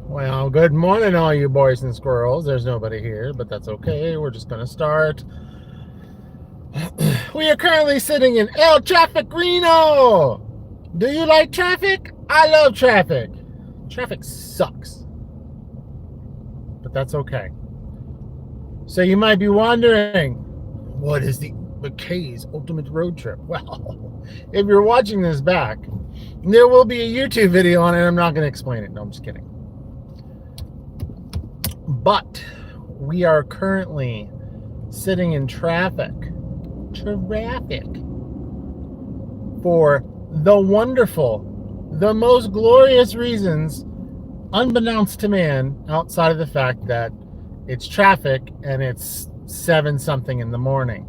Well, good morning, all you boys and squirrels. There's nobody here, but that's okay. We're just going to start. We are currently sitting in El Traffic-Reno. Do you like traffic? I love traffic. Traffic sucks, but that's okay. So you might be wondering, what is the McKay's ultimate road trip? Well, if you're watching this back, there will be a YouTube video on it. I'm not going to explain it. No, I'm just kidding. But we are currently sitting in traffic for the wonderful, the most glorious reasons, unbeknownst to man, outside of the fact that it's traffic and it's 7-something in the morning.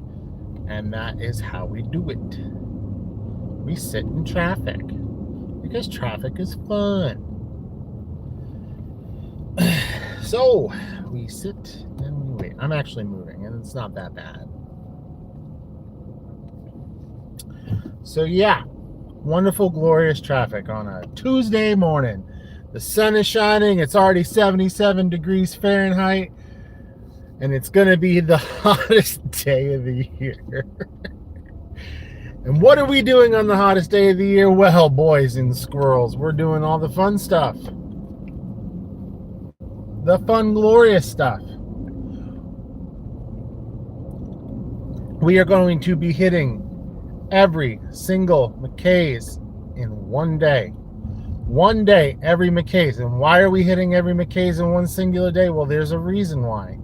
And that is how we do it. We sit in traffic because traffic is fun. So we sit and we wait. I'm actually moving and it's not that bad. So yeah, wonderful, glorious traffic on a Tuesday morning. The sun is shining. It's already 77 degrees Fahrenheit. And it's going to be the hottest day of the year. And what are we doing on the hottest day of the year? Well, boys and squirrels, we're doing all the fun stuff. The fun, glorious stuff. We are going to be hitting every single McKay's in one day. One day, every McKay's. And why are we hitting every McKay's in one singular day? Well, there's a reason why.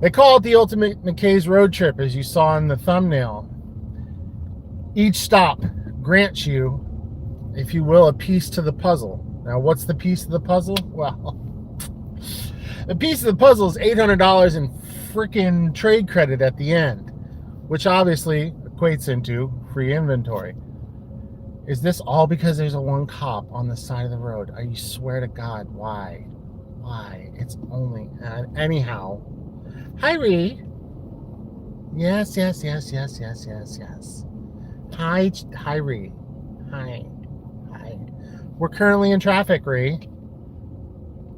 They call it the ultimate McKay's road trip, as you saw in the thumbnail. Each stop grants you, if you will, a piece to the puzzle. Now, what's the piece of the puzzle? Well, the piece of the puzzle is $800 in freaking trade credit at the end, which obviously equates into free inventory. Is this all because there's a one cop on the side of the road? I swear to God, why? Why? It's only... anyhow. Hi, Ree. Yes. Hi, Ree. Hi. We're currently in traffic, Ree.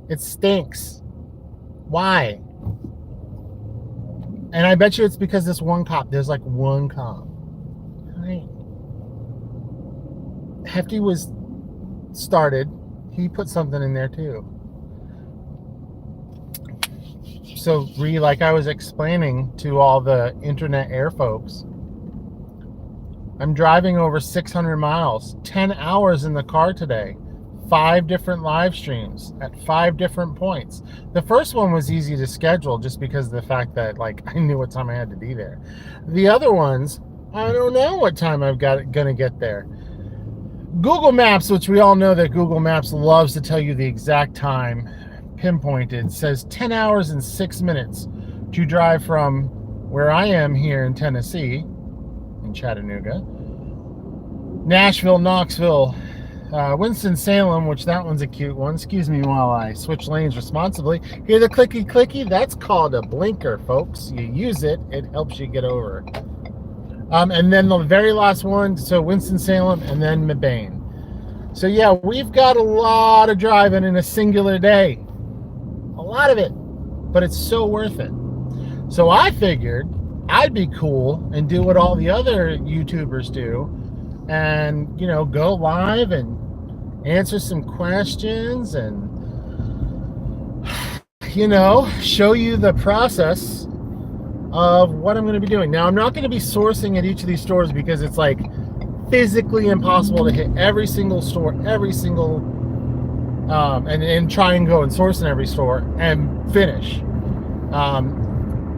It stinks. Why? And I bet you it's because this one cop. There's like one cop. Hi. Hefty was started. He put something in there too. So, Ree, like I was explaining to all the internet air folks, I'm driving over 600 miles, 10 hours in the car today, 5 different live streams at 5 different points. The first one was easy to schedule just because of the fact that, like, I knew what time I had to be there. The other ones, I don't know what time I'm gonna get there. Google Maps, which we all know that Google Maps loves to tell you the exact time, pinpointed, says 10 hours and 6 minutes to drive from where I am here in Tennessee, in Chattanooga, Nashville, Knoxville, Winston-Salem, which that one's a cute one. Excuse me while I switch lanes responsibly. Hear the clicky? That's called a blinker, folks. You use it, it helps you get over. And then the very last one, so Winston-Salem and then Mebane. So yeah, we've got a lot of driving in a singular day. A lot of it, but it's so worth it. So I figured I'd be cool and do what all the other YouTubers do and, you know, go live and answer some questions and, you know, show you the process of what I'm going to be doing. Now, I'm not going to be sourcing at each of these stores because it's like physically impossible to hit every single store, every single and try and go and source in every store and finish.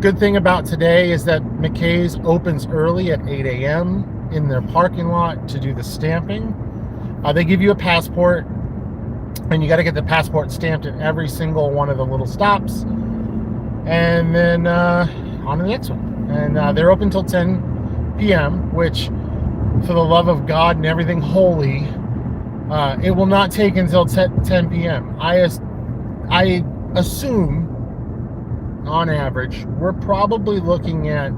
Good thing about today is that McKay's opens early at 8 a.m. in their parking lot to do the stamping. They give you a passport, and you got to get the passport stamped at every single one of the little stops, and then on to the next one. And they're open till 10 p.m., which, for the love of God and everything holy, it will not take until 10 p.m. I assume, on average, we're probably looking at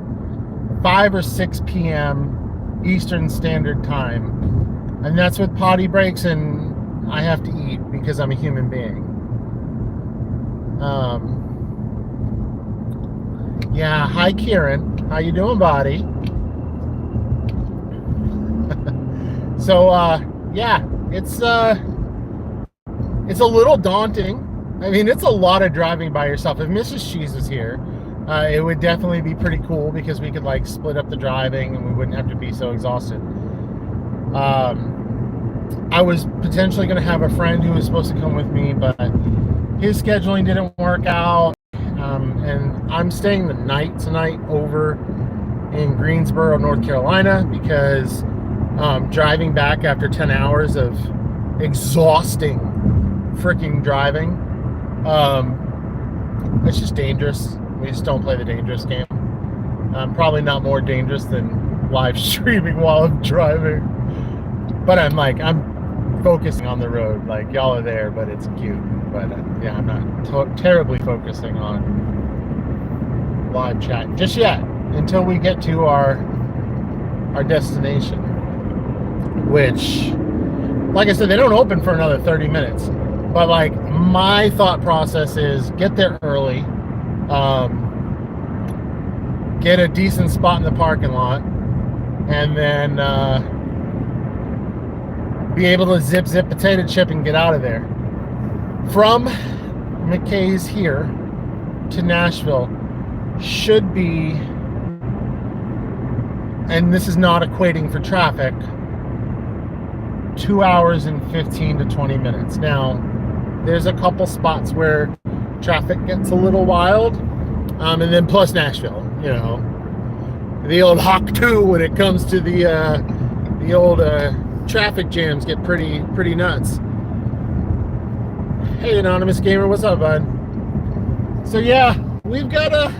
5 or 6 p.m. Eastern Standard Time. And that's with potty breaks and I have to eat because I'm a human being. Yeah, hi Kieran. How you doing, buddy? So yeah, it's a little daunting. I mean, it's a lot of driving by yourself. If Mrs. Cheese was here, it would definitely be pretty cool because we could like split up the driving and we wouldn't have to be so exhausted. I was potentially going to have a friend who was supposed to come with me, but his scheduling didn't work out. And I'm staying the night tonight over in Greensboro, North Carolina, because driving back after 10 hours of exhausting freaking driving, it's just dangerous. We just don't play the dangerous game. Probably not more dangerous than live streaming while I'm driving. But I'm focusing on the road. Like, y'all are there, but it's cute. But yeah, I'm not terribly focusing on live chat just yet, until we get to our destination, which, like I said, they don't open for another 30 minutes. But like, my thought process is get there early, get a decent spot in the parking lot, and then be able to zip potato chip and get out of there. From McKay's here to Nashville should be, and this is not equating for traffic, 2 hours and 15 to 20 minutes. Now, there's a couple spots where traffic gets a little wild, and then plus Nashville, you know, the old Hawk 2 when it comes to the old traffic jams get pretty nuts. Hey, anonymous gamer, what's up, bud? So yeah, we got a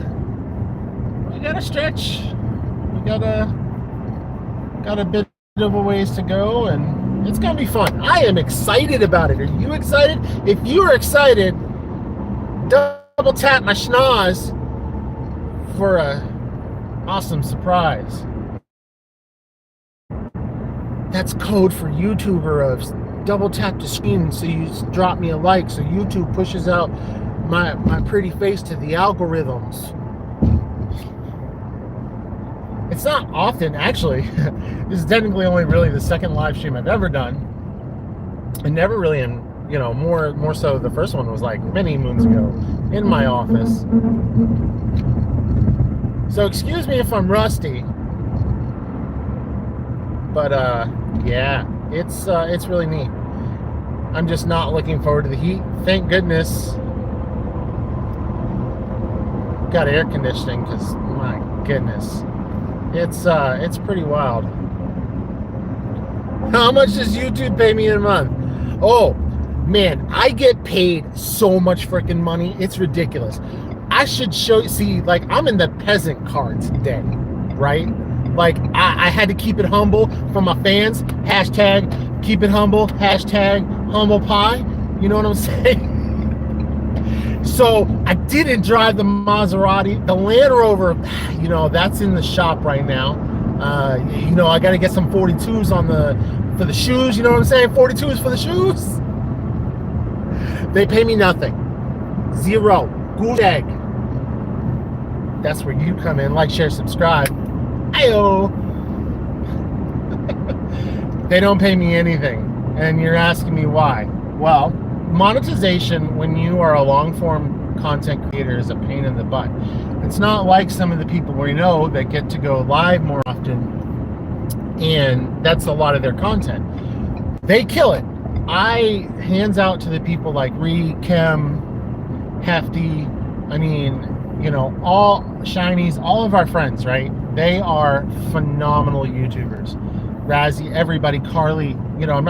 stretch. We got a bit of a ways to go, and it's gonna be fun. I am excited about it. Are you excited? If you are excited, double tap my schnoz for a awesome surprise. That's code for YouTuber of double tap the screen, so you drop me a like, so YouTube pushes out my pretty face to the algorithms. It's not often, actually. This is technically only really the second live stream I've ever done, and never really in, you know, more so the first one was like many moons ago in my office. So excuse me if I'm rusty, but yeah, it's really neat. I'm just not looking forward to the heat. Thank goodness got air conditioning, because my goodness, it's pretty wild. How much does YouTube pay me in a month? Oh man, I get paid so much freaking money, it's ridiculous. I should see, like, I'm in the peasant card today, right? Like, I had to keep it humble for my fans. Hashtag keep it humble. Hashtag humble pie. You know what I'm saying? So I didn't drive the Maserati. The Land Rover, you know, that's in the shop right now. You know, I got to get some 42s for the shoes. You know what I'm saying? 42s for the shoes. They pay me nothing. Zero. Good egg. That's where you come in. Like, share, subscribe. Ayo. They don't pay me anything, and you're asking me why. Well, monetization when you are a long-form content creator is a pain in the butt. It's not like some of the people we know that get to go live more often, and that's a lot of their content. They kill it. I hands out to the people like Ree, Kim, Hefty, I mean, you know, all Shinies, all of our friends, right? They are phenomenal YouTubers. Razzie, everybody, Carly, you know, I'm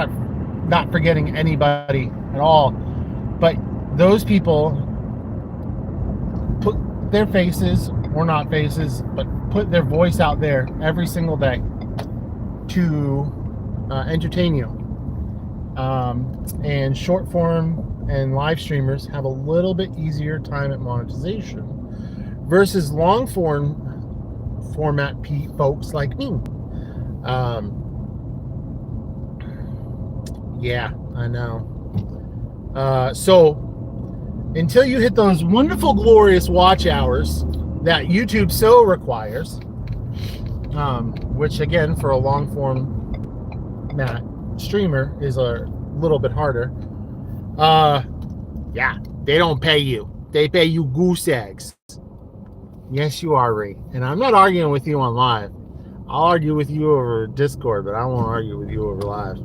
not forgetting anybody at all, but those people put their faces, or not faces, but put their voice out there every single day to entertain you. And short form and live streamers have a little bit easier time at monetization versus long format folks like me. Yeah, I know. So until you hit those wonderful, glorious watch hours that YouTube so requires, which again, for a long form streamer is a little bit harder. Yeah, they don't pay you. They pay you goose eggs. Yes, you are, Ray. And I'm not arguing with you on live. I'll argue with you over Discord, but I won't argue with you over live.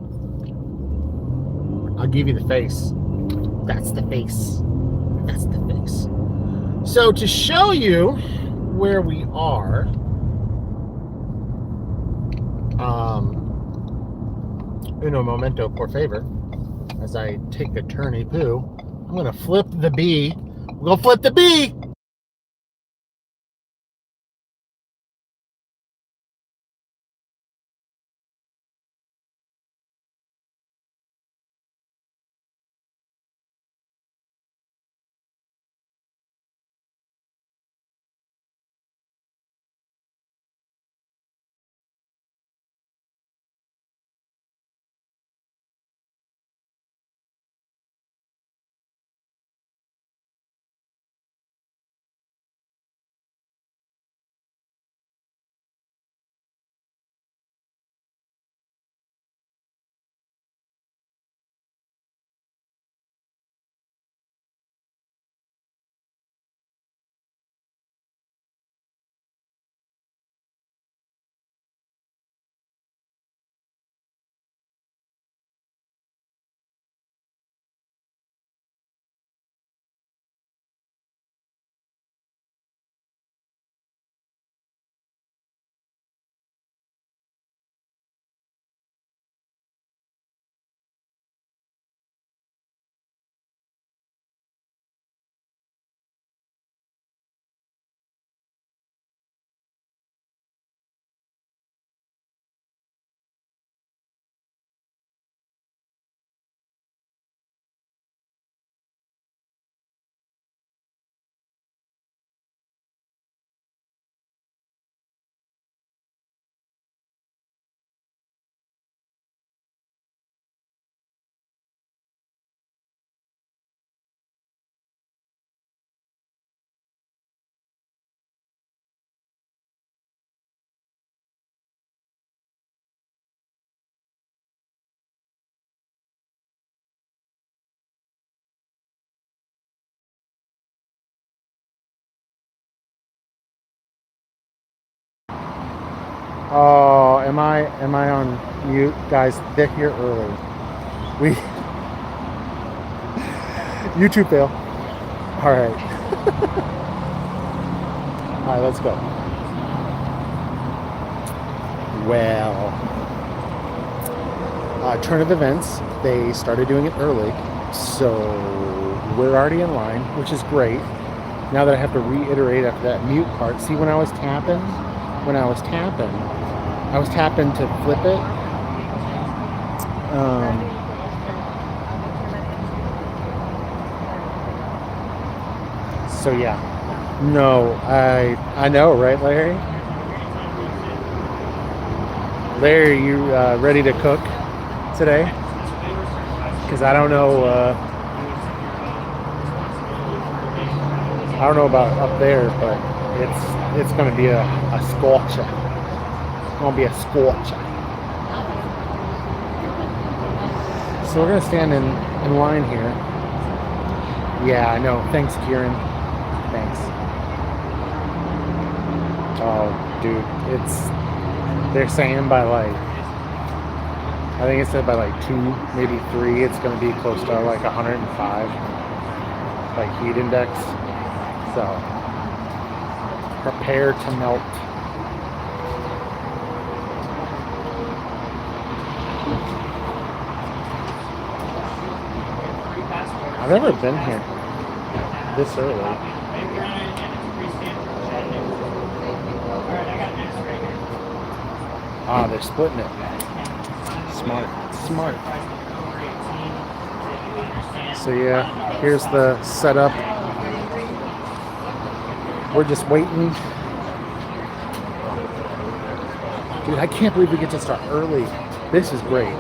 I'll give you the face. That's the face. That's the face. So to show you where we are, uno momento, por favor, as I take a turny poo, I'm going to flip the B. We're going to flip the B. Oh, am I on mute? Guys, they're here early. YouTube fail. All right. All right, let's go. Well, turn of events, they started doing it early, so we're already in line, which is great. Now that I have to reiterate after that mute part, see when I was tapping to flip it. So yeah, no, I know, right, Larry? Larry, you ready to cook today? Because I don't know about up there, but it's going to be a scorcher. It's going to be a scorcher. So we're going to stand in line here. Yeah, I know. Thanks, Kieran. Thanks. Oh, dude, they're saying by like, I think it said by like 2, maybe 3, it's going to be close to like 105, like heat index. So, prepare to melt. I've never been here this early. Ah, they're splitting it. Smart. So yeah, here's the setup. We're just waiting. Dude, I can't believe we get to start early. This is great.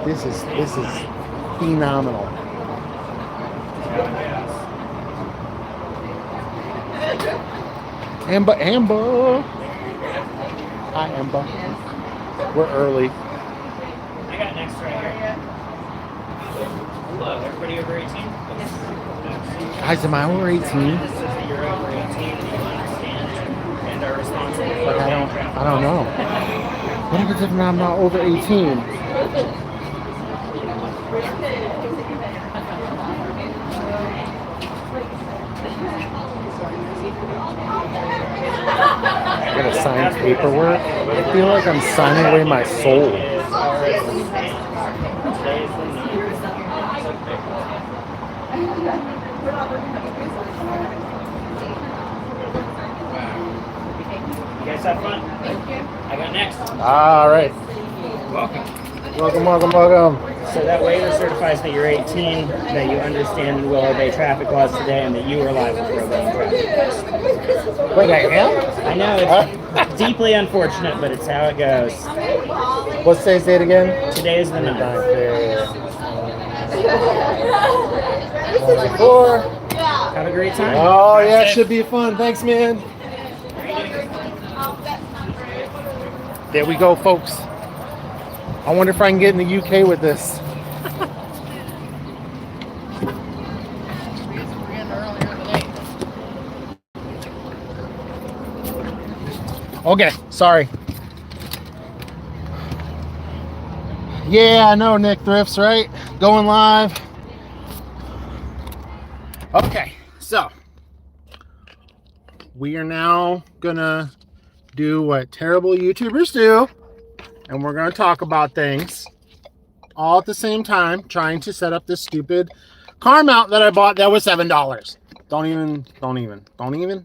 This is phenomenal. Amber. Hi, Amber. We're early. I got next right here. Hello, everybody over 18? Guys, am I over 18? This is that you're over 18 and you understand and are responsible for I don't know. What happens if I'm not over 18? I gotta sign paperwork. I feel like I'm signing away my soul. You guys have fun. Thank you. I got next. All right. Welcome. So that waiver certifies that you're 18, that you understand and will obey traffic laws today, and that you are liable for obeying traffic laws. Wait, I am? I know, it's deeply unfortunate, but it's how it goes. What's today's date again? Today is the 9th. 4. Have a great time. Oh, yeah, it should be fun. Thanks, man. There we go, folks. I wonder if I can get in the UK with this. Okay, sorry. Yeah, I know, Nick Thrifts, right? Going live. Okay, so we are now gonna do what terrible YouTubers do, and we're gonna talk about things all at the same time, trying to set up this stupid car mount that I bought that was $7. Don't even.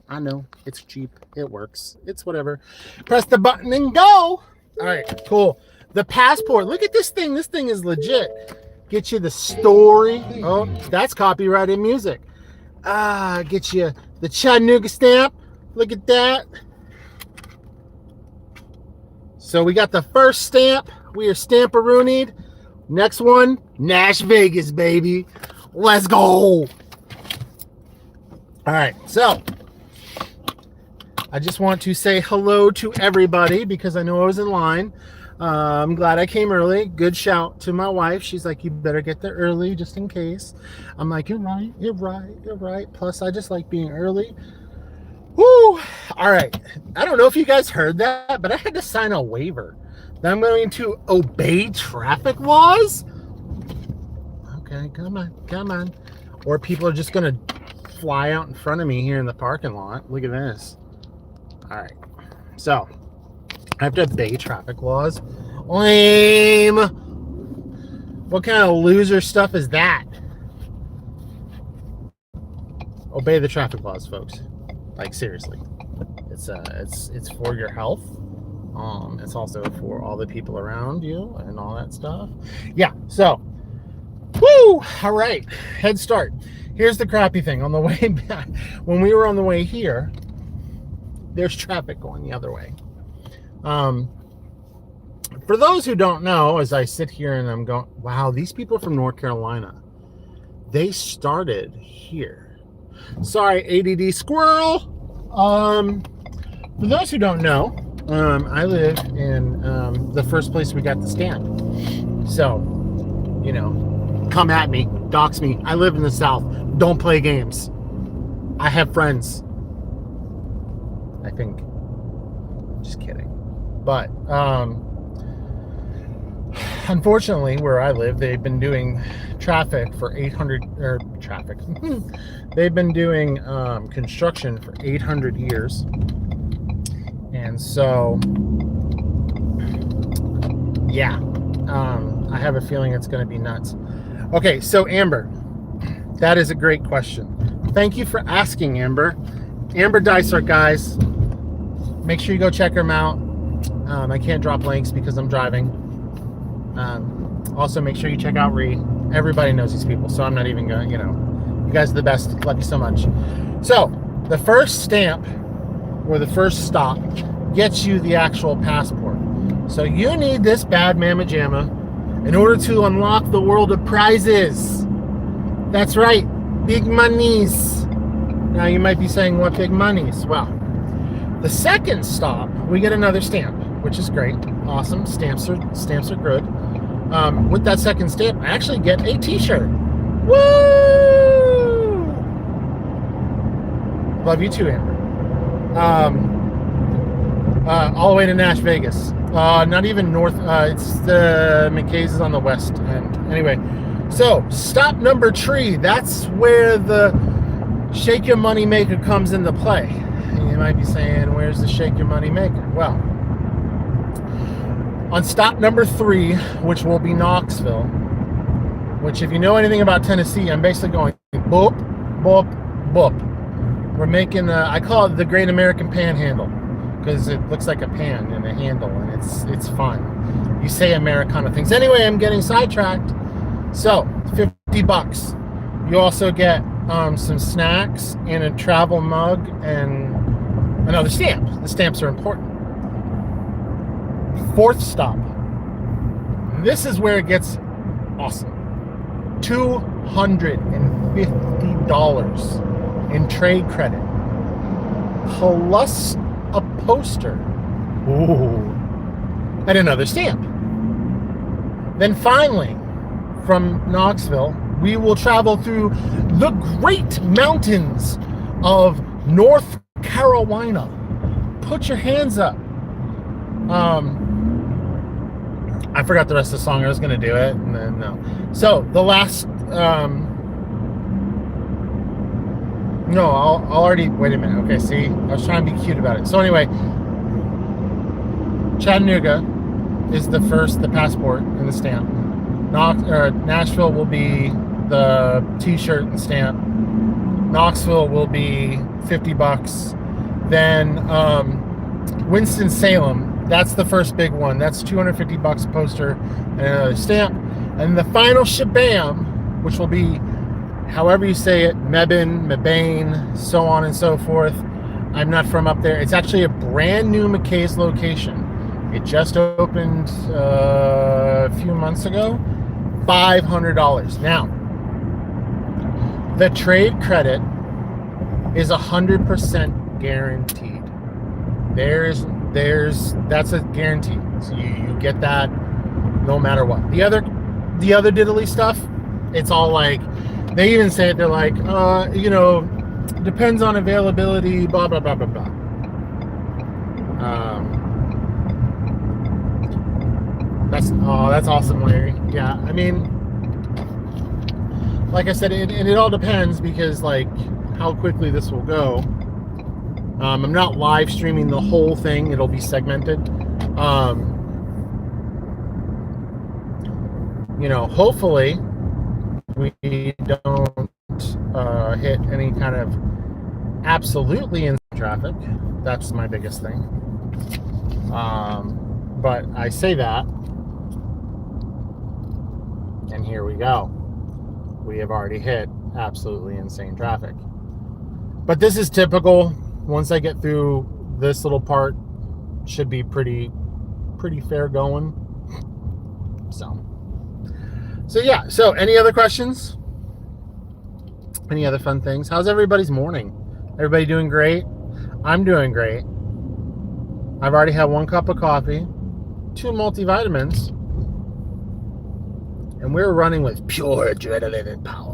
I know it's cheap. It works. It's whatever. Press the button and go. All right, cool. The passport. Look at this thing. This thing is legit. Get you the story. Oh, that's copyrighted music. Get you the Chattanooga stamp. Look at that. So we got the first stamp. We are stamperoonied. Next one, Nash Vegas, baby. Let's go. All right, so I just want to say hello to everybody because I know I was in line. I'm glad I came early. Good shout to my wife. She's like, you better get there early just in case. I'm like, you're right. Plus, I just like being early. Woo! All right. I don't know if you guys heard that, but I had to sign a waiver that I'm going to obey traffic laws. Okay, come on. Or people are just going to fly out in front of me here in the parking lot. Look at this. All right. So, I have to obey traffic laws. Lame. What kind of loser stuff is that? Obey the traffic laws, folks. Like, seriously. It's for your health. It's also for all the people around you and all that stuff. Yeah, so woo! All right. Head start. Here's the crappy thing. On the way back, when we were on the way here, there's traffic going the other way. For those who don't know, as I sit here and I'm going, wow, these people from North Carolina, they started here. Sorry, ADD squirrel. For those who don't know, I live in the first place we got the stamp. So, you know, come at me, dox me. I live in the South. Don't play games. I have friends. I think. Just kidding. But unfortunately, where I live, they've been doing traffic for 800 or traffic. They've been doing construction for 800 years, and so yeah, I have a feeling it's going to be nuts. Okay, so Amber, that is a great question. Thank you for asking, Amber. Amber Dysart, guys. Make sure you go check her out. I can't drop links because I'm driving. Also, make sure you check out Ree. Everybody knows these people, so I'm not even going to, you know. You guys are the best. Love you so much. So, the first stamp, or the first stop, gets you the actual passport. So, you need this bad mamma jamma in order to unlock the world of prizes. That's right. Big monies. Now you might be saying, what big monies? Well, the second stop, we get another stamp, which is great. Awesome. Stamps are good. With that second stamp, I actually get a t-shirt. Woo! Love you too, Amber. All the way to Nash Vegas. Not even north. It's the McKay's is on the west end. Anyway, so stop number 3. That's where the shake your money maker comes into play. And you might be saying, where's the shake your money maker? Well, on stop number 3, which will be Knoxville, which if you know anything about Tennessee, I'm basically going boop, boop, boop. We're making, I call it the Great American Panhandle, because it looks like a pan and a handle, and it's fun. You say Americana things. Anyway, I'm getting sidetracked. So, $50. You also get some snacks and a travel mug and another stamp. The stamps are important. 4th stop. This is where it gets awesome. $250 in trade credit. Plus a poster. Ooh. And another stamp. Then finally, from Knoxville, we will travel through the great mountains of North Carolina. Put your hands up. I forgot the rest of the song. I was going to do it, and then no. So the last, no, I'll already, wait a minute. Okay, see, I was trying to be cute about it. So anyway, Chattanooga is the passport and the stamp. Nashville will be the t-shirt and stamp. Knoxville will be $50. Then Winston-Salem, that's the first big one. That's $250 a poster and another stamp. And the final shabam, which will be however you say it, Mebane, so on and so forth. I'm not from up there. It's actually a brand new McKay's location. It just opened a few months ago. $500. Now, the trade credit is 100% guaranteed. That's a guarantee. So you get that no matter what. The other diddly stuff, it's all like, they even say it, they're like, depends on availability, blah, blah, blah, blah, blah. That's awesome, Larry. Yeah, I mean, like I said, it all depends because, like, how quickly this will go. I'm not live streaming the whole thing. It'll be segmented. Hopefully we don't hit any kind of absolutely in traffic. That's my biggest thing. But I say that, and here we go. We have already hit absolutely insane traffic. But this is typical. Once I get through this little part, should be pretty fair going. So yeah. So any other questions? Any other fun things? How's everybody's morning? Everybody doing great? I'm doing great. I've already had 1 cup of coffee, 2 multivitamins, and we're running with pure adrenaline and power.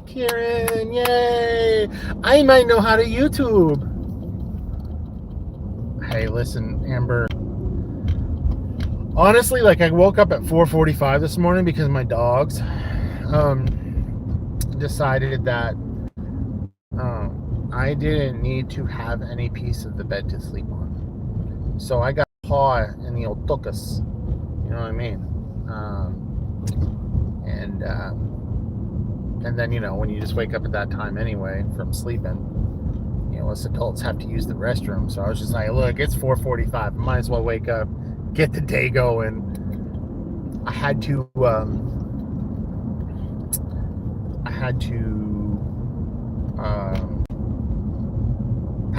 Kieran, yay! I might know how to YouTube. Hey, listen, Amber. Honestly, like, I woke up at 4:45 this morning because my dogs decided that I didn't need to have any piece of the bed to sleep on. So I got a paw in the old tuchus. You know what I mean? And then, when you just wake up at that time anyway from sleeping, us adults have to use the restroom. So I was just like, look, it's 4:45. Might as well wake up, get the day going. I had to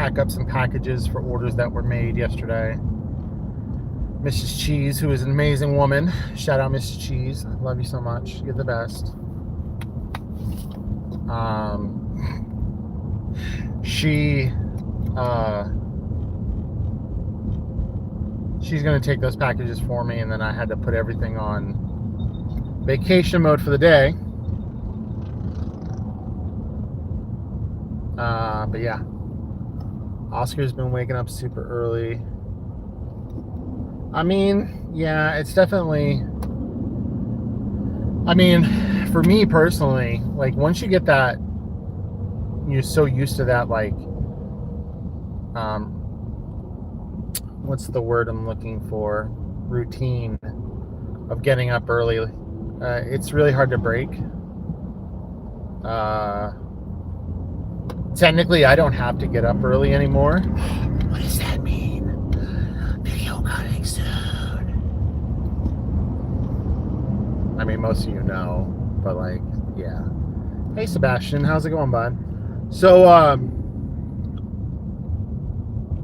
pack up some packages for orders that were made yesterday. Mrs. Cheese, who is an amazing woman. Shout out Mrs. Cheese. Love you so much. You're the best. She's going to take those packages for me, and then I had to put everything on vacation mode for the day. But yeah, Oscar's been waking up super early. I mean, yeah, it's definitely, I mean, for me personally, like once you get that, you're so used to that, like, what's the word I'm looking for? Routine of getting up early. It's really hard to break. Technically, I don't have to get up early anymore. What does that mean? Video coming soon. I mean, most of you know, but like, yeah. Hey, Sebastian, how's it going, bud? So,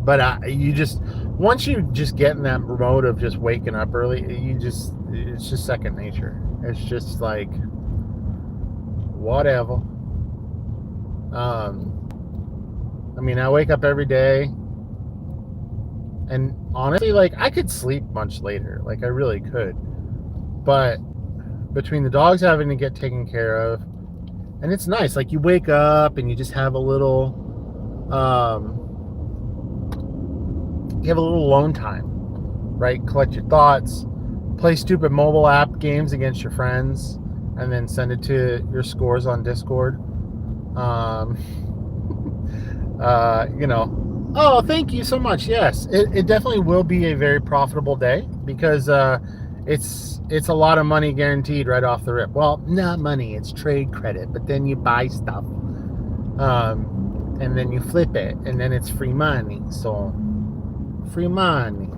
but you just, once you just get in that mode of just waking up early, it's just second nature. It's just like, whatever. I mean, I wake up every day, and honestly, like, I could sleep much later. Like, I really could. But between the dogs having to get taken care of, and it's nice, like, you wake up and you just have a little, you have a little alone time, right? Collect your thoughts, play stupid mobile app games against your friends, and then send it to your scores on Discord. You know, oh, thank you so much. Yes, it definitely will be a very profitable day, because it's a lot of money guaranteed right off the rip. Well, not money, it's trade credit, but then you buy stuff, and then you flip it, and then it's free money. So free money.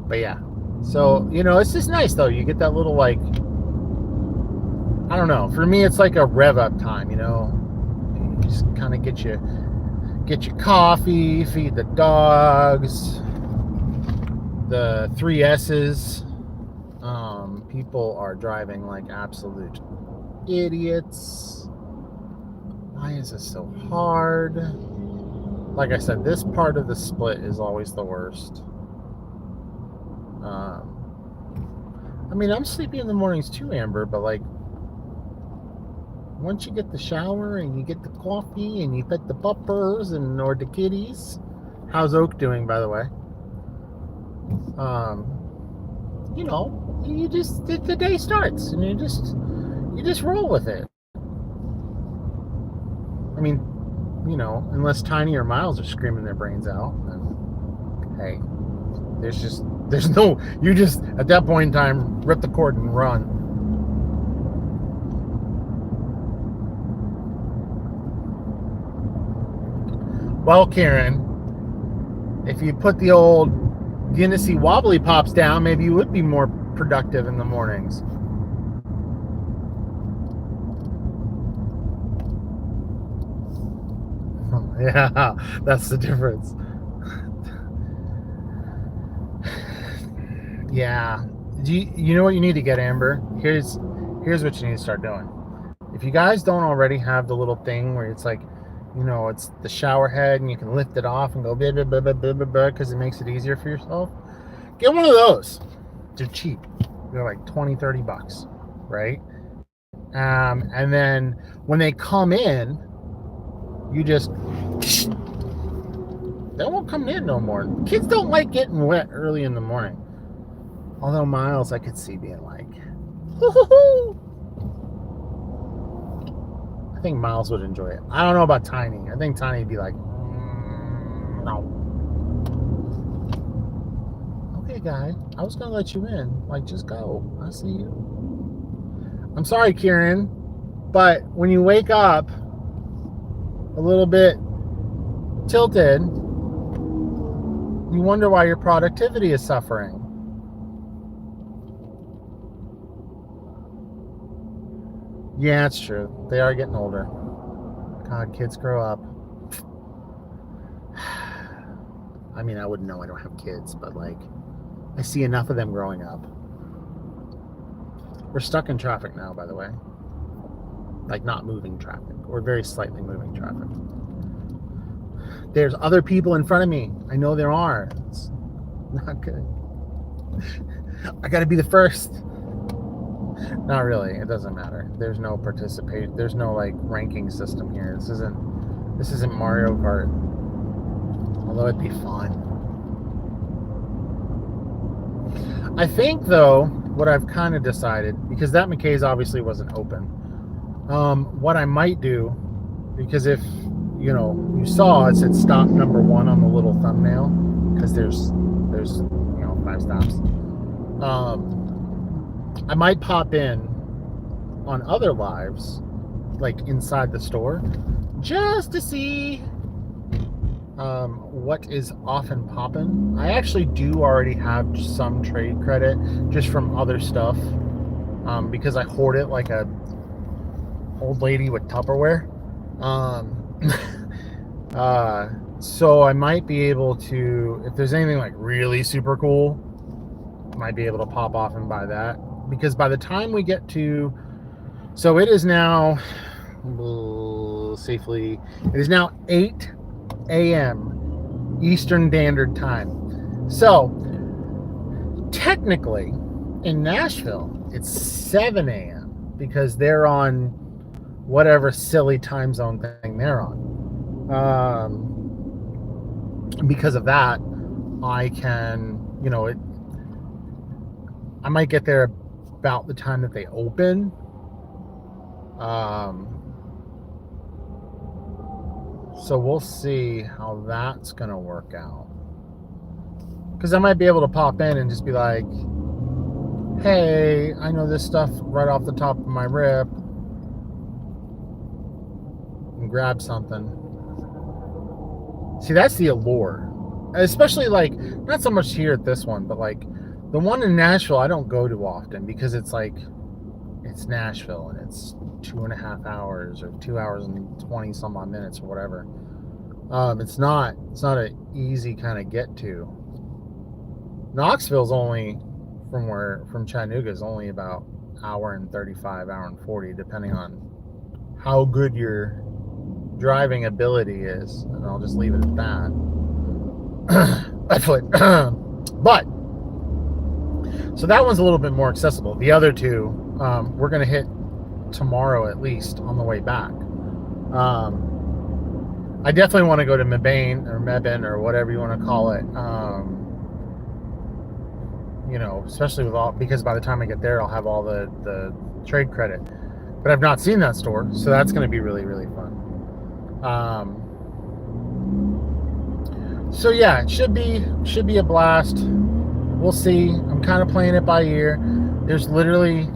But yeah, so, you know, it's just nice though. You get that little, like, I don't know. For me, it's like a rev up time, you know. You just kind of get your coffee, feed the dogs, the 3 S's. People are driving like absolute idiots. Why is this so hard? Like I said, this part of the split is always the worst. I mean, I'm sleepy in the mornings too, Amber, but like, once you get the shower and you get the coffee and you pet the puppers or the kitties. How's Oak doing, by the way? You know, you just, the day starts and you just roll with it. I mean, you know, unless Tiny or Miles are screaming their brains out, then hey, there's no, you just, at that point in time, rip the cord and run. Well, Karen, if you put the old Guinnessy wobbly pops down, maybe you would be more productive in the mornings. Yeah, that's the difference. Yeah. You know what you need to get, Amber? Here's what you need to start doing. If you guys don't already have the little thing where it's like, you know, it's the shower head and you can lift it off and go blah, blah, blah, blah, blah, blah, blah, because it makes it easier for yourself, get one of those. They're cheap. They're like 20, 30 bucks, right? And then when they come in, you just, they won't come in no more. Kids don't like getting wet early in the morning. Although Miles, I could see being like, woo-hoo-hoo. I think Miles would enjoy it. I don't know about Tiny. I think Tiny would be like, no. Okay, guy. I was going to let you in. Like, just go. I see you. I'm sorry, Kieran, but when you wake up a little bit tilted, you wonder why your productivity is suffering. Yeah, it's true. They are getting older. God, kids grow up. I mean, I wouldn't know. I don't have kids, but like, I see enough of them growing up. We're stuck in traffic now, by the way. Like, not moving traffic, or very slightly moving traffic. There's other people in front of me. I know there are. It's not good. I got to be the first. Not really. It doesn't matter. There's no participate. There's no like ranking system here. This isn't Mario Kart. Although it'd be fun. I think though, what I've kind of decided, because that McKay's obviously wasn't open. What I might do, because if you know, you saw it said stop number 1 on the little thumbnail, because there's 5 stops. I might pop in on other lives, like inside the store, just to see what is often popping. I actually do already have some trade credit just from other stuff, because I hoard it like a old lady with Tupperware. So I might be able to, if there's anything like really super cool, I might be able to pop off and buy that. Because by the time we get to, so it is now safely, it is now 8 a.m. Eastern Standard Time. So technically in Nashville, it's 7 a.m. because they're on whatever silly time zone thing they're on. Because of that, I can, I might get there about the time that they open. So we'll see how that's gonna work out. Because I might be able to pop in and just be like, hey, I know this stuff right off the top of my rip, and grab something. See, that's the allure. Especially like, not so much here at this one, but like the one in Nashville, I don't go to often because it's like, it's Nashville and it's 2.5 hours or 2 hours and 20 some odd minutes or whatever. It's not an easy kind of get to. Knoxville's only from Chattanooga is only about hour and 35, hour and 40, depending on how good your driving ability is, and I'll just leave it at that. But so that one's a little bit more accessible. The other two, we're gonna hit tomorrow at least on the way back. I definitely want to go to Mebane or whatever you want to call it. Especially because by the time I get there, I'll have all the trade credit. But I've not seen that store, so that's going to be really, really fun. So yeah, it should be a blast. We'll see. I'm kind of playing it by ear. There's literally,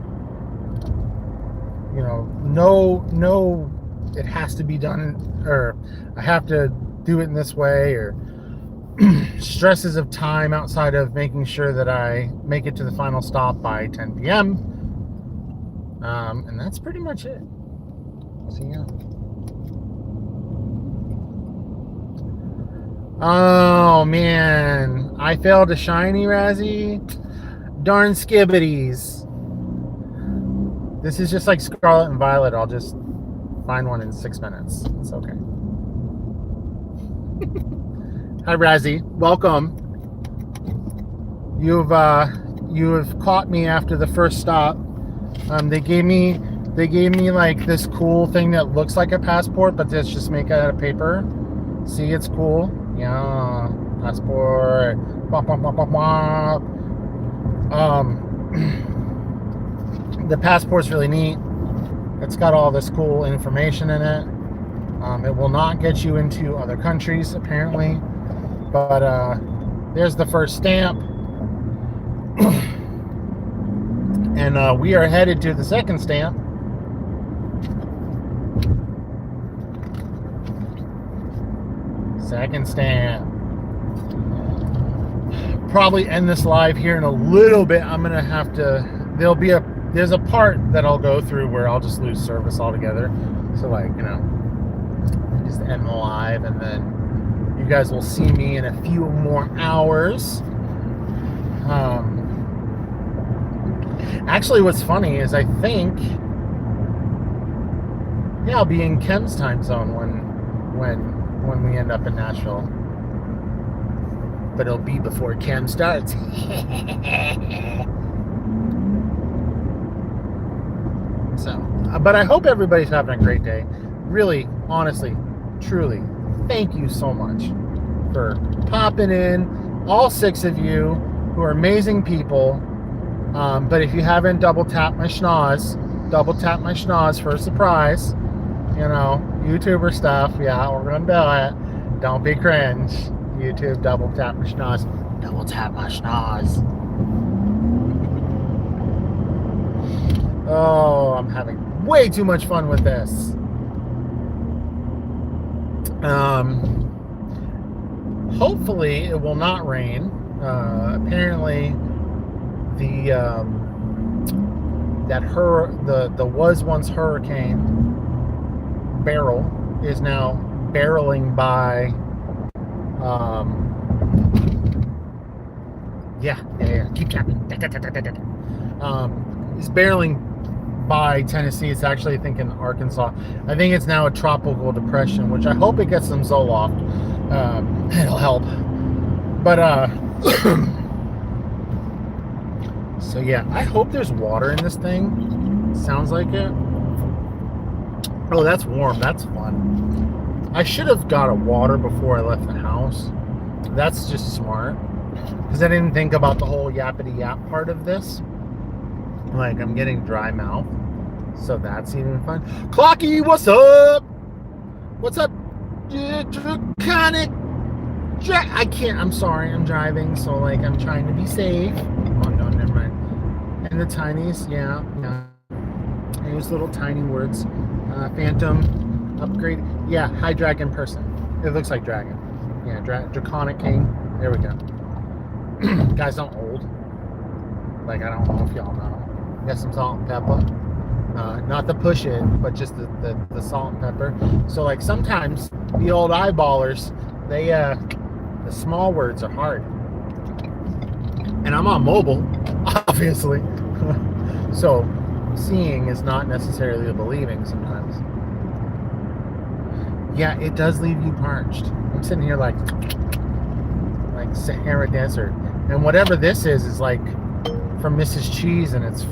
no, it has to be done, or I have to do it in this way, or stresses of time outside of making sure that I make it to the final stop by 10 p.m. And that's pretty much it. So yeah. Oh man, I failed a shiny Razzie. Darn skibbities. This is just like Scarlet and Violet. I'll just find one in 6 minutes. It's okay. Hi Razzie, welcome. You have caught me after the first stop. They gave me like this cool thing that looks like a passport, but it's just made out of paper. See, it's cool. Yeah, passport. The passport's really neat. It's got all this cool information in it. It will not get you into other countries, apparently. But there's the first stamp. And we are headed to the second stamp. Second stamp. Probably end this live here in a little bit. I'm gonna have to, there's a part that I'll go through where I'll just lose service altogether. So like, just end the live, and then you guys will see me in a few more hours. Actually, what's funny is I think, yeah, I'll be in Kim's time zone when we end up in Nashville, but it'll be before Kim starts. So, but I hope everybody's having a great day. Really, honestly, truly, thank you so much for popping in, all 6 of you who are amazing people. But if you haven't double tapped my schnoz for a surprise, you know, YouTuber stuff, yeah, we're gonna do it. Don't be cringe. YouTube, double tap my schnoz. Double tap my schnoz. Oh, I'm having way too much fun with this. Hopefully it will not rain. Apparently the was once hurricane barrel is now barreling by keep tapping. Is barreling by Tennessee. It's actually, I think, in Arkansas. I think it's now a tropical depression, which I hope it gets some Zoloft. It'll help. But so yeah, I hope there's water in this thing. Sounds like it. Oh, that's warm. That's fun. I should have got a water before I left the house. That's just smart, because I didn't think about the whole yappity yap part of this. Like, I'm getting dry mouth, so that's even fun. Clocky, what's up? What's up, Draconic? I can't. I'm sorry. I'm driving, so like I'm trying to be safe. Oh no, never mind. And the tinies, yeah. I use little tiny words. Phantom, upgrade. Yeah, high dragon person. It looks like dragon. Yeah, Draconic King. There we go. Guys, I'm old. Like, I don't know if y'all know. Got some salt and pepper. Not the push it, but just the salt and pepper. So like sometimes the old eyeballers, they the small words are hard. And I'm on mobile, obviously. So seeing is not necessarily believing sometimes. Yeah, it does leave you parched. I'm sitting here like Sahara Desert. And whatever this is like from Mrs. Cheese, and it's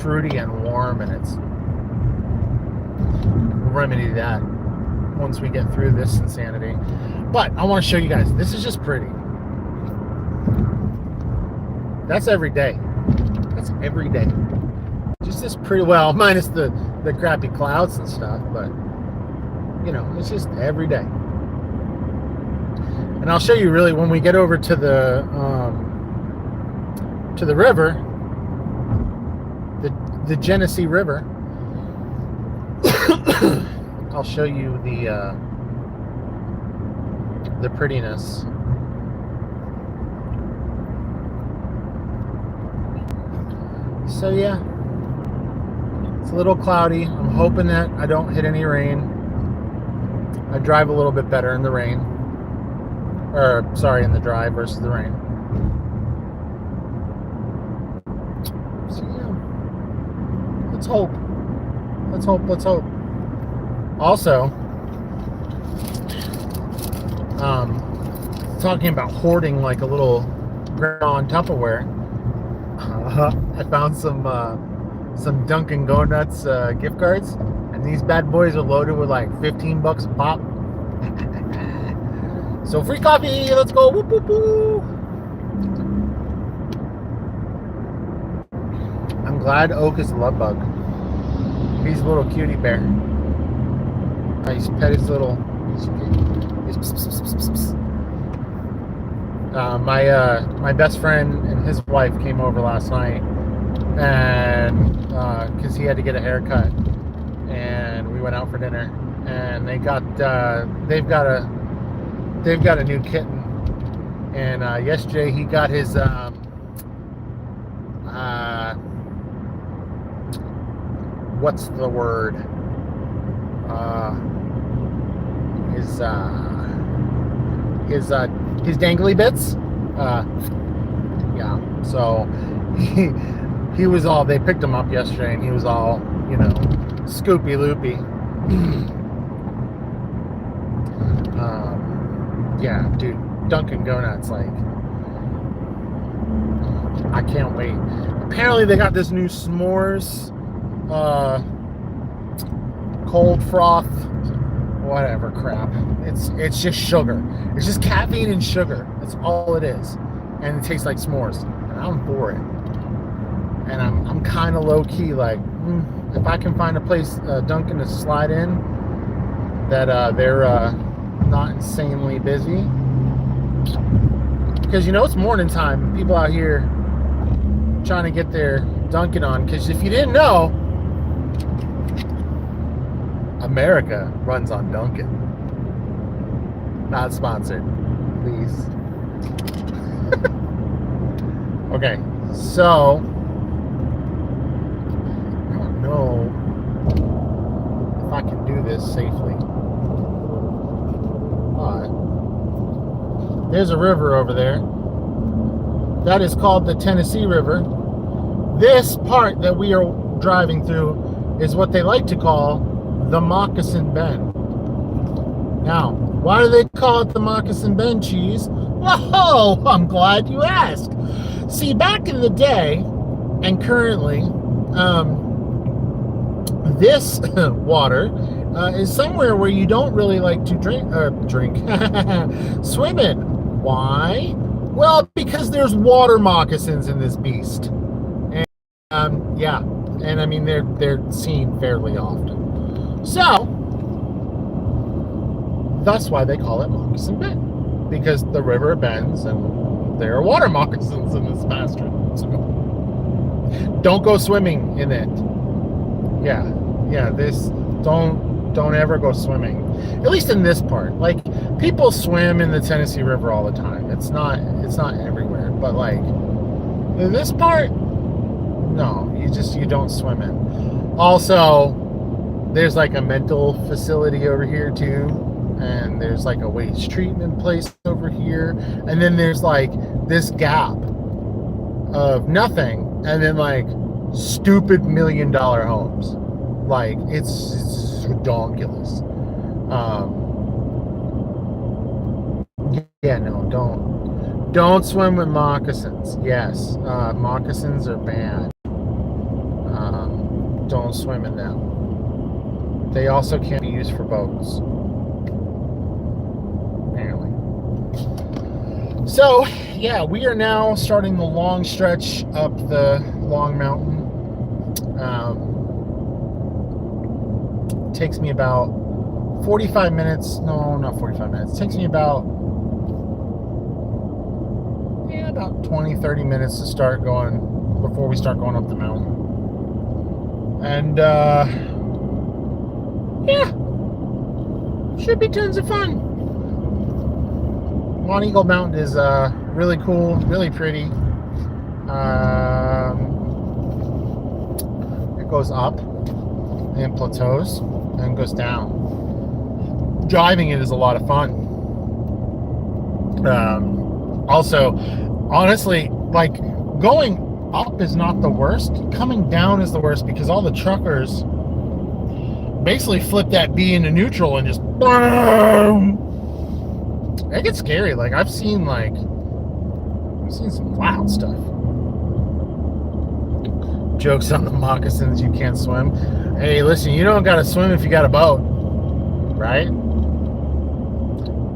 fruity and warm, and we'll remedy that once we get through this insanity. But I want to show you guys, this is just pretty. That's every day. That's every day. Just this pretty, well, minus the crappy clouds and stuff, but you know, it's just every day. And I'll show you really when we get over to the river, the Genesee River. I'll show you the prettiness. So yeah, it's a little cloudy. I'm hoping that I don't hit any rain. I drive a little bit better in the rain, or sorry, in the drive versus the rain. So yeah, let's hope. Let's hope. Let's hope. Also, talking about hoarding like a little grandma on Tupperware. I found some Dunkin' Donuts gift cards, and these bad boys are loaded with like $15 a pop. So free coffee, let's go! Whoop, whoop, whoop. I'm glad Oak is a love bug. He's a little cutie bear. I used to pet his little. My best friend and his wife came over last night, and because he had to get a haircut, and we went out for dinner, and they've got a new kitten, and yesterday he got his what's the word, his dangly bits. Yeah. So he was all. They picked him up yesterday, and he was all, scoopy loopy. Yeah, dude, Dunkin' Donuts, like, I can't wait. Apparently they got this new s'mores, cold froth, whatever crap. It's just sugar. It's just caffeine and sugar. That's all it is. And it tastes like s'mores. And I'm for it. And I'm kind of low key, like, if I can find a place, Dunkin' to slide in, that they're not insanely busy, because it's morning time. People out here trying to get their Dunkin' on. Because if you didn't know, America runs on Dunkin'. Not sponsored, please. Okay, so I don't know if I can do this safely. There's a river over there. That is called the Tennessee River. This part that we are driving through is what they like to call the Moccasin Bend. Now, why do they call it the Moccasin Bend, Cheese? Whoa, I'm glad you asked. See, back in the day, and currently, this water is somewhere where you don't really like to drink, swim in. Why? Well, because there's water moccasins in this beast. And yeah, and I mean they're seen fairly often. So that's why they call it Moccasin Bend, because the river bends and there are water moccasins in this bastard. So don't go swimming in it. Yeah, this don't ever go swimming. At least in this part. Like, people swim in the Tennessee River all the time. It's not everywhere. But like in this part, no, you don't swim in. Also, there's like a mental facility over here too. And there's like a waste treatment place over here. And then there's like this gap of nothing, and then like stupid $1 million homes. Like, it's ridiculous. Yeah, no, don't swim with moccasins. Yes, moccasins are bad. Don't swim in them. They also can't be used for boats, apparently. So yeah, we are now starting the long stretch up the long mountain. Takes me about 45 minutes. No, not 45 minutes. It takes me about 20-30 minutes to start going, before we start going up the mountain. And yeah, should be tons of fun. Mount Eagle Mountain is really cool, really pretty. It goes up and plateaus and goes down. Driving it is a lot of fun. Also, honestly, like, going up is not the worst. Coming down is the worst, because all the truckers basically flip that B into neutral and just boom. It gets scary. Like, I've seen some wild stuff. Jokes on the moccasins, you can't swim. Hey, listen, you don't gotta swim if you got a boat, right?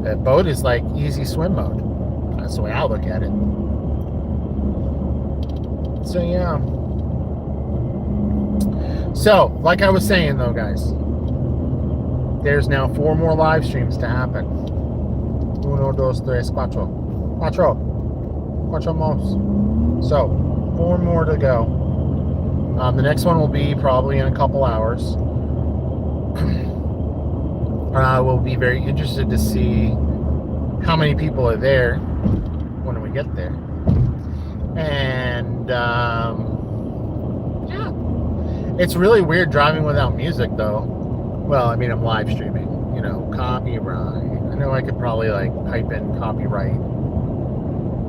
That boat is like easy swim mode. That's the way I look at it. So yeah. So, like I was saying though, guys, there's now 4 more live streams to happen. 1, 2, 3, 4. 4 más. So, 4 more to go. The next one will be probably in a couple hours. I will be very interested to see how many people are there when we get there. And yeah, it's really weird driving without music though. Well, I mean, I'm live streaming, copyright. I know I could probably like pipe in copyright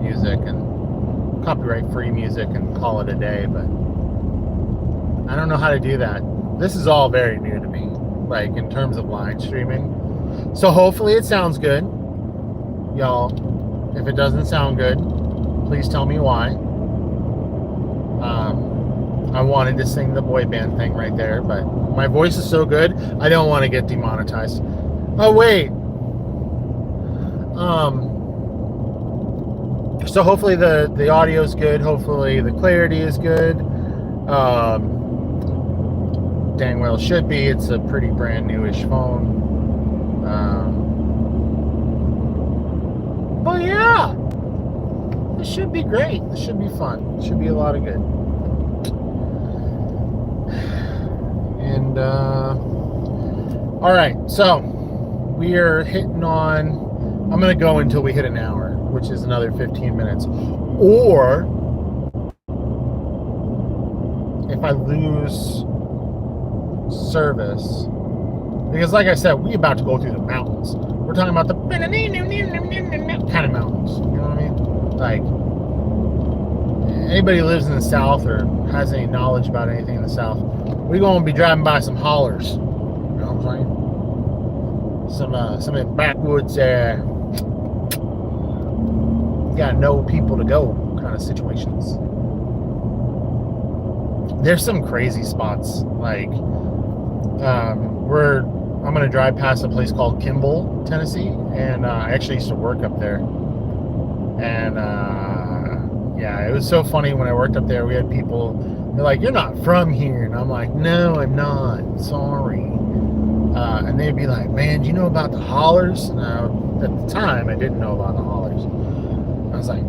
music and copyright-free music and call it a day, but I don't know how to do that. This is all very new to me, like in terms of live streaming. So hopefully it sounds good, y'all. If it doesn't sound good, please tell me why. I wanted to sing the boy band thing right there, but my voice is so good, I don't want to get demonetized. Oh, wait. So hopefully the audio is good. Hopefully the clarity is good. Dang well should be. It's a pretty brand newish phone. But yeah, this should be great. This should be fun. It should be a lot of good. And all right, so we are hitting on, I'm gonna go until we hit an hour, which is another 15 minutes, or if I lose service, because like I said, we about to go through the mountains. We're talking about the kind of mountains, you know what I mean? Like, anybody who lives in the South or has any knowledge about anything in the South, we're going to be driving by some hollers. You know what I'm saying? Some of the backwoods, you got to know people to go kind of situations. There's some crazy spots. Like, I'm going to drive past a place called Kimball, Tennessee, and I actually used to work up there. And yeah, it was so funny when I worked up there. We had people, they're like, "You're not from here," and I'm like, "No, I'm not. Sorry." And they'd be like, "Man, do you know about the hollers?" And at the time, I didn't know about the hollers. I was like,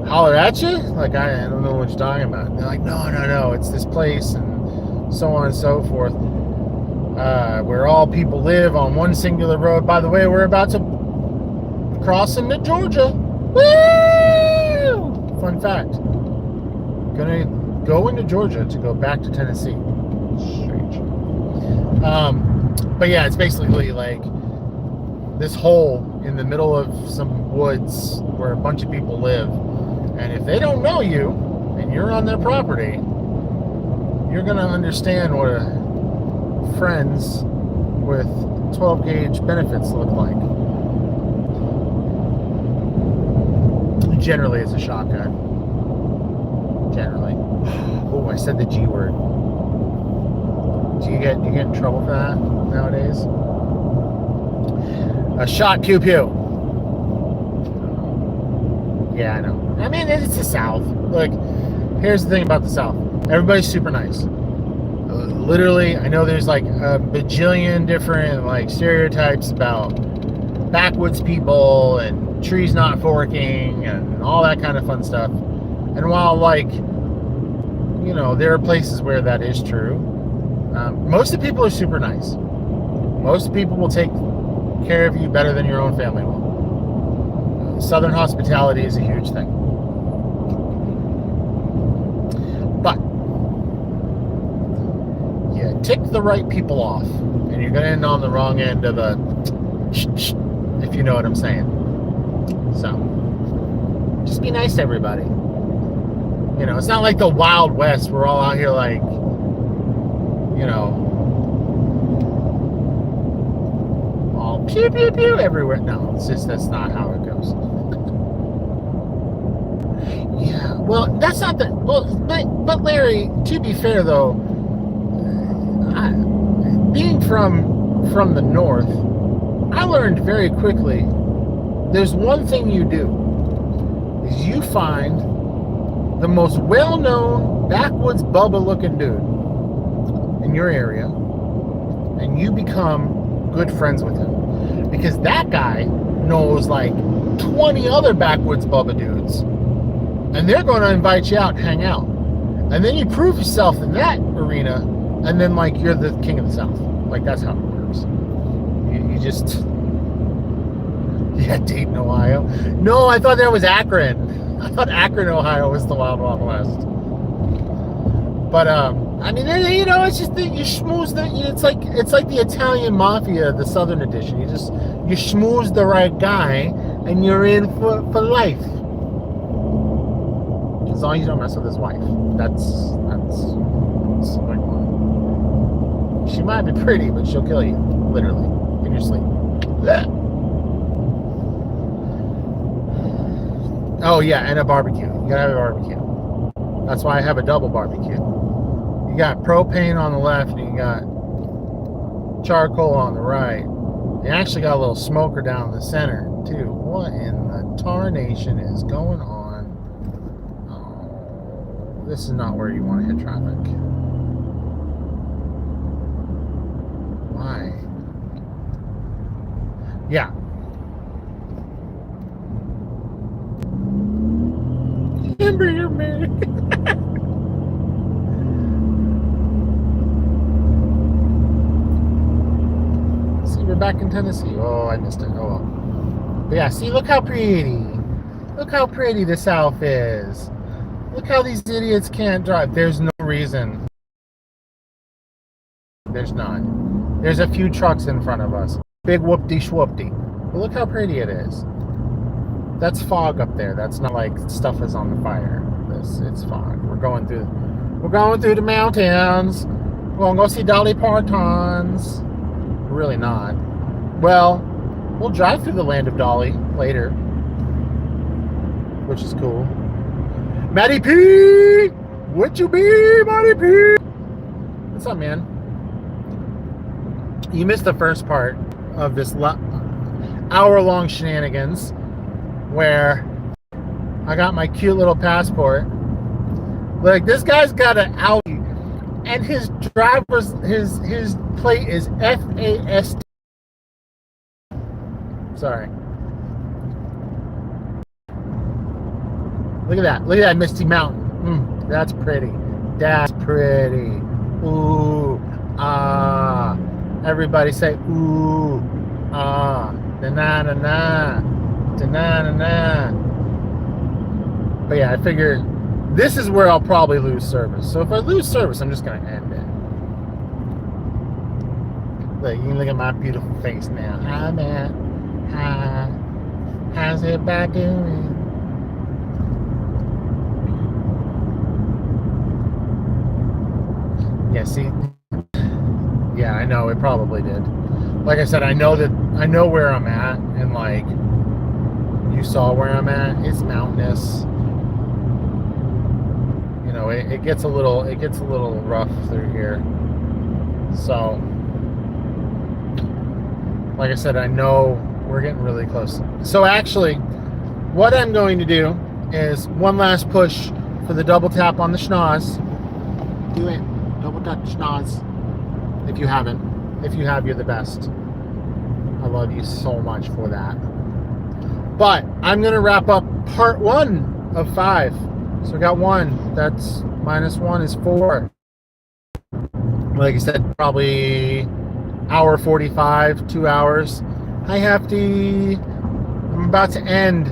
"Holler at you?" Like, I don't know what you're talking about. And they're like, no, it's this place, and so on and so forth, where all people live on one singular road. By the way, we're about to cross into Georgia. Woo! Fun fact. Gonna go into Georgia to go back to Tennessee. Strange. But yeah, it's basically like this hole in the middle of some woods where a bunch of people live. And if they don't know you and you're on their property, you're gonna understand what friends with 12 gauge benefits look like. Generally, it's a shotgun. Generally. Oh, I said the G word. Do you get in trouble for that nowadays? A shot pew pew. Yeah, I know. I mean, it's the South. Look, here's the thing about the South. Everybody's super nice. Literally, I know there's like a bajillion different like stereotypes about backwoods people and trees not forking and all that kind of fun stuff. And while, like, you know, there are places where that is true, most of the people are super nice. Most people will take care of you better than your own family will. Southern hospitality is a huge thing. But you tick the right people off, and you're going to end on the wrong end of a if you know what I'm saying. So, just be nice to everybody. You know, it's not like the Wild West. We're all out here like, you know, all pew pew pew everywhere. No, it's just, that's not how it goes. Yeah, well, that's not the, well, but Larry, to be fair though, being from the north, I learned very quickly, there's one thing you do, is you find the most well-known backwoods Bubba looking dude in your area, and you become good friends with him. Because that guy knows like 20 other backwoods Bubba dudes, and they're going to invite you out and hang out. And then you prove yourself in that arena, and then like you're the king of the South. Like, that's how it works. You just... Yeah, Dayton, Ohio. No, I thought that was Akron. I thought Akron, Ohio was the Wild Wild West. But I mean, you know, it's just that you schmooze the. It's like the Italian mafia, the Southern edition. You schmooze the right guy, and you're in for life. As long as you don't mess with his wife. That's like, she might be pretty, but she'll kill you, literally, in your sleep. Blech. Oh yeah, and a barbecue. You gotta have a barbecue. That's why I have a double barbecue. You got propane on the left, and you got charcoal on the right. You actually got a little smoker down the center too. What in the tarnation is going on? Oh, this is not where you want to hit traffic. Why? Yeah. Hamburger man. We're back in Tennessee. Oh, I missed it. Oh well. But yeah, see, look how pretty. Look how pretty the South is. Look how these idiots can't drive. There's no reason. There's none. There's a few trucks in front of us. Big whoop-de-schwoop-de. But look how pretty it is. That's fog up there. That's not like stuff is on the fire. It's fog. We're going through the mountains. We're gonna go see Dolly Parton's. Really not. Well, we'll drive through the land of Dolly later, which is cool. Matty P, what you be, Matty P? What's up, man? You missed the first part of this hour-long shenanigans, where I got my cute little passport. Like, this guy's got an Audi, and his his plate is FAST. Sorry. Look at that. Look at that misty mountain. That's pretty. That's pretty. Ooh. Ah. Everybody say ooh. Ah. Da-na-na-na. Da-na-na-na. But yeah, I figured this is where I'll probably lose service. So if I lose service, I'm just going to end it. Look, you can look at my beautiful face now. Hi, man. Hi. How's everybody doing? Yeah, see? Yeah, I know. It probably did. Like I said, I know where I'm at, and like, you saw where I'm at. It's mountainous. You know, it gets a little rough through here. So, like I said, I know we're getting really close. So actually, what I'm going to do is one last push for the double tap on the schnoz. Do it. Double tap the schnoz. If you haven't. If you have, you're the best. I love you so much for that. But I'm going to wrap up part 1 of 5. So we got 1. That's -1 is 4. Like I said, probably hour 45, 2 hours. Hi, Hefty. I'm about to end.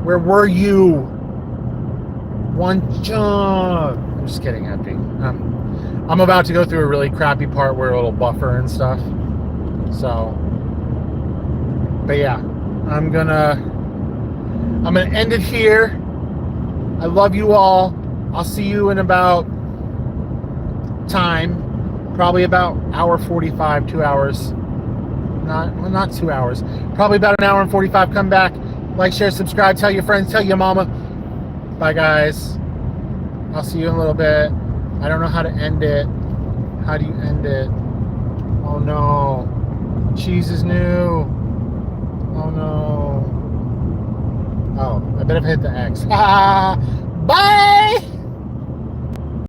Where were you? One jump. I'm just kidding, Hefty. I'm about to go through a really crappy part where it'll buffer and stuff. So, but yeah, I'm gonna end it here. I love you all. I'll see you in about time. Probably about hour 45, 2 hours. Not 2 hours. Probably about an hour and 45. Come back, like, share, subscribe, tell your friends, tell your mama. Bye, guys. I'll see you in a little bit. I don't know how to end it. How do you end it? Oh no. Cheese is new. Oh no. Oh, I better hit the X. Bye!